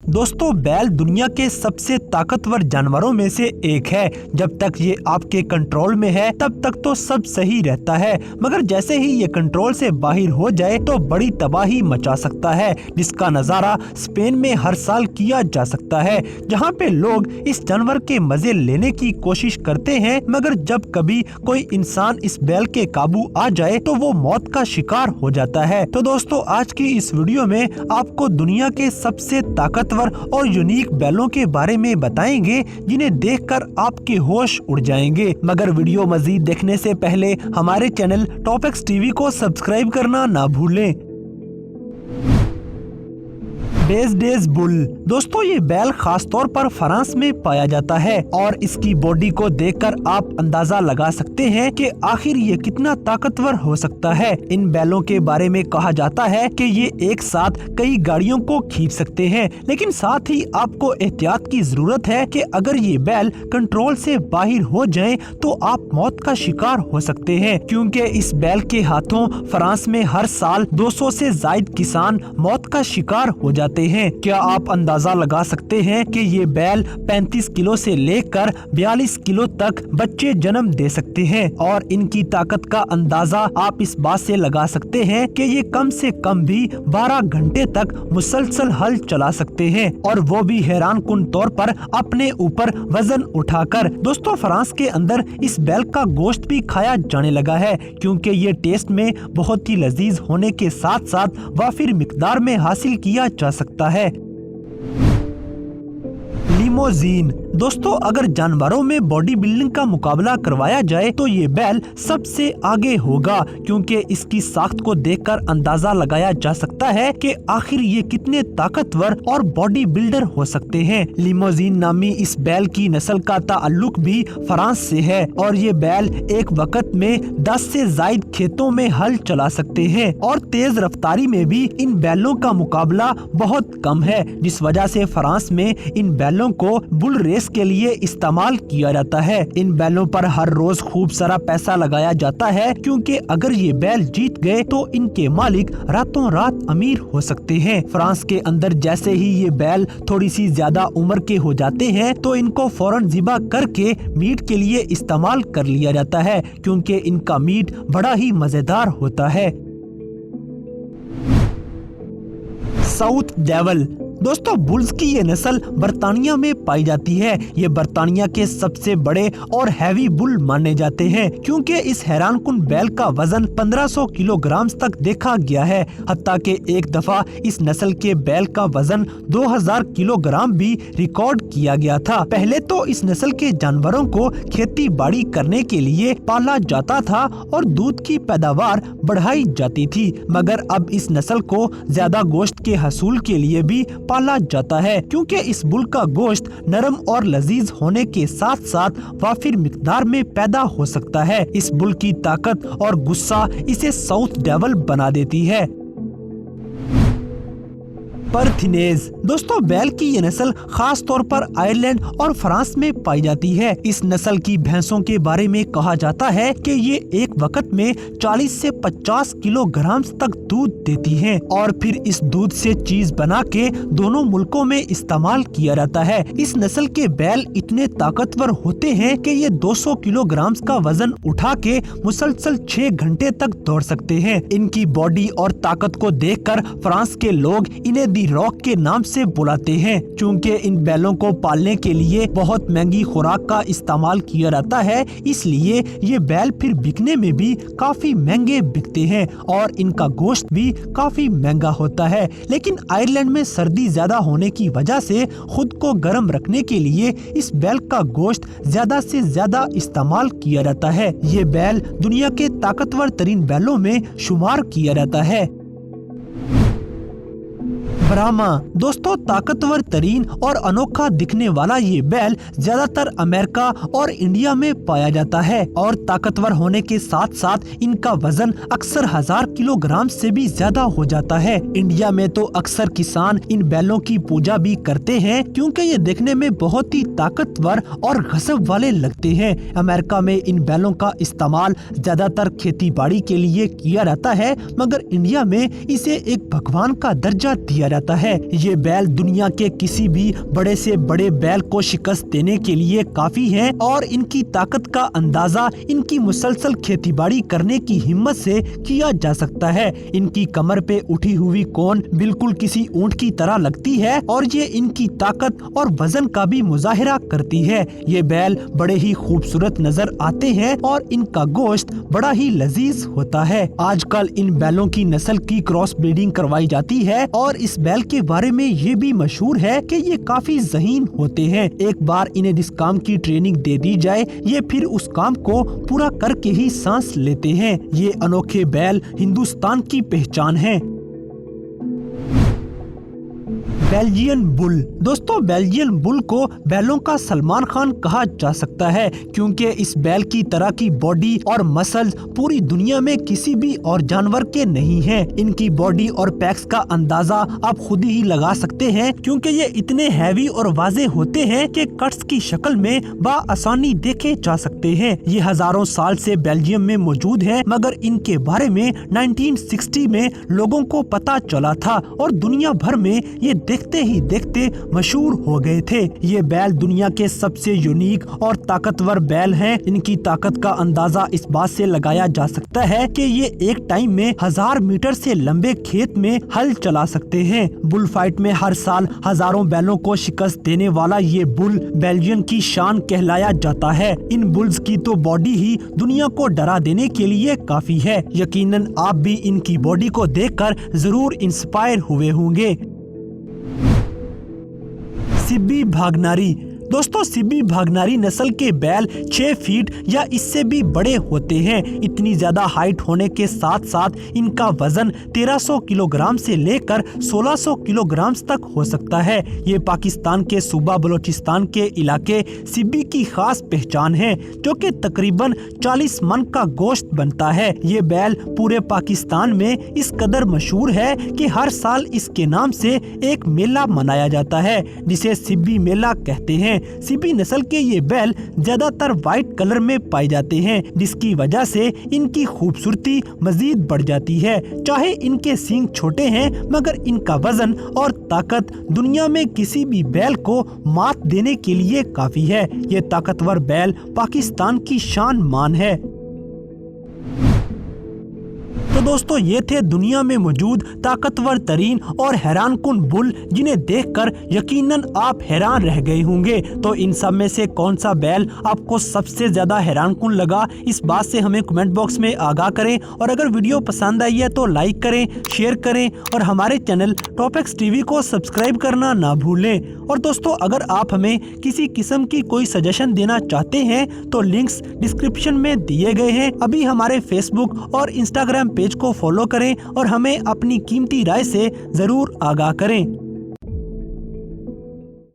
दोस्तों बैल दुनिया के सबसे ताकतवर जानवरों में से एक है। जब तक ये आपके कंट्रोल में है तब तक तो सब सही रहता है, मगर जैसे ही ये कंट्रोल से बाहर हो जाए तो बड़ी तबाही मचा सकता है, जिसका नजारा स्पेन में हर साल किया जा सकता है, जहाँ पे लोग इस जानवर के मजे लेने की कोशिश करते हैं। मगर जब कभी कोई इंसान इस बैल के काबू आ जाए तो वो मौत का शिकार हो जाता है। तो दोस्तों आज की इस वीडियो में आपको दुनिया के सबसे ताकतवर और यूनिक बैलों के बारे में बताएंगे, जिन्हें देखकर आपके होश उड़ जाएंगे। मगर वीडियो मजीद देखने से पहले हमारे चैनल टॉप एक्स टीवी को सब्सक्राइब करना ना भूलें। बेजडेज बुल दोस्तों ये बैल खास तौर पर फ्रांस में पाया जाता है और इसकी बॉडी को देखकर आप अंदाजा लगा सकते हैं कि आखिर ये कितना ताकतवर हो सकता है। इन बैलों के बारे में कहा जाता है कि ये एक साथ कई गाड़ियों को खींच सकते हैं, लेकिन साथ ही आपको एहतियात की जरूरत है कि अगर ये बैल कंट्रोल से बाहर हो जाएं तो आप मौत का शिकार हो सकते हैं, क्योंकि इस बैल के हाथों फ्रांस में हर साल 200 से ज्यादा किसान मौत का शिकार हो जाते हैं। क्या आप अंदाजा लगा सकते हैं कि ये बैल 35 किलो से लेकर 42 किलो तक बच्चे जन्म दे सकते हैं, और इनकी ताकत का अंदाजा आप इस बात से लगा सकते हैं कि ये कम से कम भी 12 घंटे तक मुसलसल हल चला सकते हैं, और वो भी हैरान कुन तौर पर अपने ऊपर वजन उठाकर। दोस्तों फ्रांस के अंदर इस बैल का गोश्त भी खाया जाने लगा है, क्योंकि ये टेस्ट में बहुत ही लजीज होने के साथ साथ वाफिर मिकदार में हासिल किया जा सकता है। लिमोजीन दोस्तों अगर जानवरों में बॉडी बिल्डिंग का मुकाबला करवाया जाए तो ये बैल सबसे आगे होगा, क्योंकि इसकी साख्त को देखकर अंदाजा लगाया जा सकता है कि आखिर ये कितने ताकतवर और बॉडी बिल्डर हो सकते हैं। लिमोजीन नामी इस बैल की नस्ल का ताल्लुक भी फ्रांस से है, और ये बैल एक वक्त में 10 से ज्यादा खेतों में हल चला सकते हैं, और तेज रफ्तारी में भी इन बैलों का मुकाबला बहुत कम है, जिस वजह से फ्रांस में इन बैलों को बुल रेस के लिए इस्तेमाल किया जाता है। इन बैलों पर हर रोज खूब सारा पैसा लगाया जाता है, क्योंकि अगर ये बैल जीत गए तो इनके मालिक रातों रात अमीर हो सकते हैं। फ्रांस के अंदर जैसे ही ये बैल थोड़ी सी ज्यादा उम्र के हो जाते हैं तो इनको फौरन ज़िबा करके मीट के लिए इस्तेमाल कर लिया जाता है, क्योंकि इनका मीट बड़ा ही मजेदार होता है। साउथ डेविल दोस्तों बुल्स की ये नस्ल बर्तानिया में पाई जाती है। ये बर्तानिया के सबसे बड़े और हैवी बुल माने जाते हैं, क्योंकि इस हैरान कुन बैल का वजन 1500 किलोग्राम तक देखा गया है। हत्ता के एक दफा इस नस्ल के बैल का वजन 2000 किलोग्राम भी रिकॉर्ड किया गया था। पहले तो इस नस्ल के जानवरों को खेती बाड़ी करने के लिए पाला जाता था और दूध की पैदावार बढ़ाई जाती थी, मगर अब इस नस्ल को ज्यादा गोश्त के हसूल के लिए भी पाला जाता है, क्योंकि इस बुल का गोश्त नरम और लजीज होने के साथ साथ वाफिर मिकदार में पैदा हो सकता है। इस बुल की ताकत और गुस्सा इसे साउथ डेविल बना देती है। परथिनेज दोस्तों बैल की ये नस्ल खास तौर पर आयरलैंड और फ्रांस में पाई जाती है। इस नस्ल की भैंसों के बारे में कहा जाता है कि ये एक वक्त में 40 से 50 किलोग्राम तक दूध देती हैं, और फिर इस दूध से चीज बना के दोनों मुल्कों में इस्तेमाल किया जाता है। इस नस्ल के बैल इतने ताकतवर होते हैं कि ये 200 किलोग्राम का वजन उठा के मुसलसल 6 घंटे तक दौड़ सकते हैं। इनकी बॉडी और ताकत को देखकर फ्रांस के लोग इन्हें दी रॉक के नाम से बुलाते हैं, क्योंकि इन बैलों को पालने के लिए बहुत महंगी खुराक का इस्तेमाल किया जाता है, इसलिए ये बैल फिर बिकने में भी काफी महंगे बिकते हैं और इनका गोश्त भी काफी महंगा होता है। लेकिन आयरलैंड में सर्दी ज्यादा होने की वजह से खुद को गर्म रखने के लिए इस बैल का गोश्त ज्यादा से ज्यादा इस्तेमाल किया जाता है। ये बैल दुनिया के ताकतवर तरीन बैलों में शुमार किया जाता है। ब्राह्मा दोस्तों ताकतवर तरीन और अनोखा दिखने वाला ये बैल ज्यादातर अमेरिका और इंडिया में पाया जाता है, और ताकतवर होने के साथ साथ इनका वजन अक्सर 1000 किलोग्राम से भी ज्यादा हो जाता है। इंडिया में तो अक्सर किसान इन बैलों की पूजा भी करते हैं, क्योंकि ये देखने में बहुत ही ताकतवर और गजब वाले लगते हैं। अमेरिका में इन बैलों का इस्तेमाल ज्यादातर खेती बाड़ी के लिए किया जाता है, मगर इंडिया में इसे एक भगवान का दर्जा दिया जाता है। ये बैल दुनिया के किसी भी बड़े से बड़े बैल को शिकस्त देने के लिए काफी है और इनकी ताकत का अंदाजा इनकी मुसलसल खेतीबाड़ी करने की हिम्मत से किया जा सकता है। इनकी कमर पे उठी हुई कोन बिल्कुल किसी ऊंट की तरह लगती है और ये इनकी ताकत और वजन का भी मुजाहिरा करती है। ये बैल बड़े ही खूबसूरत नजर आते हैं और इनका गोश्त बड़ा ही लजीज होता है। आजकल इन बैलों की नस्ल की क्रॉस ब्रीडिंग करवाई जाती है और इस बैल के बारे में ये भी मशहूर है कि ये काफी ज़हीन होते हैं। एक बार इन्हें जिस काम की ट्रेनिंग दे दी जाए ये फिर उस काम को पूरा करके ही सांस लेते हैं। ये अनोखे बैल हिंदुस्तान की पहचान है। Belgian bull. दोस्तों बेल्जियन बुल को बैलों का सलमान खान कहा जा सकता है क्योंकि इस बैल की तरह की बॉडी और मसल्स पूरी दुनिया में किसी भी और जानवर के नहीं हैं। इनकी बॉडी और पैक्स का अंदाजा आप खुद ही लगा सकते हैं क्योंकि ये इतने हैवी और वाजे होते हैं कि कट्स की शक्ल में बआसानी देखे जा सकते हैं। ये हजारों साल से बेल्जियम में मौजूद है मगर इनके बारे में 1960 में लोगों को पता चला था और दुनिया भर में ये देखते ही देखते मशहूर हो गए थे। ये बैल दुनिया के सबसे यूनिक और ताकतवर बैल हैं। इनकी ताकत का अंदाजा इस बात से लगाया जा सकता है कि ये एक टाइम में 1000 मीटर से लंबे खेत में हल चला सकते हैं। बुल फाइट में हर साल हजारों बैलों को शिकस्त देने वाला ये बुल बेल्जियम की शान कहलाया जाता है। इन बुल्स की तो बॉडी ही दुनिया को डरा देने के लिए काफी है। यकीनन आप भी इनकी बॉडी को देखकर जरूर इंस्पायर हुए होंगे। सिब्बी भागनारी। दोस्तों सिब्बी भागनारी नस्ल के बैल 6 फीट या इससे भी बड़े होते हैं। इतनी ज्यादा हाइट होने के साथ साथ इनका वजन 1300 किलोग्राम से लेकर 1600 किलोग्राम तक हो सकता है। ये पाकिस्तान के सूबा बलोचिस्तान के इलाके सिब्बी की खास पहचान है जो कि तकरीबन 40 मन का गोश्त बनता है। ये बैल पूरे पाकिस्तान में इस कदर मशहूर है कि हर साल इसके नाम से एक मेला मनाया जाता है जिसे सिब्बी मेला कहते हैं। सिब्बी नस्ल के ये बैल ज्यादातर व्हाइट कलर में पाए जाते हैं जिसकी वजह से इनकी खूबसूरती मजीद बढ़ जाती है। चाहे इनके सींग छोटे हैं मगर इनका वजन और ताकत दुनिया में किसी भी बैल को मात देने के लिए काफी है। ये ताकतवर बैल पाकिस्तान की शान मान है। तो दोस्तों ये थे दुनिया में मौजूद ताकतवर तरीन और हैरान कुन बुल जिन्हें देखकर यकीनन आप हैरान रह गए होंगे। तो इन सब में से कौन सा बैल आपको सबसे ज्यादा हैरान कुन लगा इस बात से हमें कमेंट बॉक्स में आगाह करें और अगर वीडियो पसंद आई है तो लाइक करें, शेयर करें और हमारे चैनल टॉपिक्स टीवी को सब्सक्राइब करना ना भूलें। और दोस्तों अगर आप हमें किसी किस्म की कोई सजेशन देना चाहते हैं तो लिंक्स डिस्क्रिप्शन में दिए गए हैं। अभी हमारे फेसबुक और इंस्टाग्राम पेज को फॉलो करें और हमें अपनी कीमती राय से जरूर आगाह करें।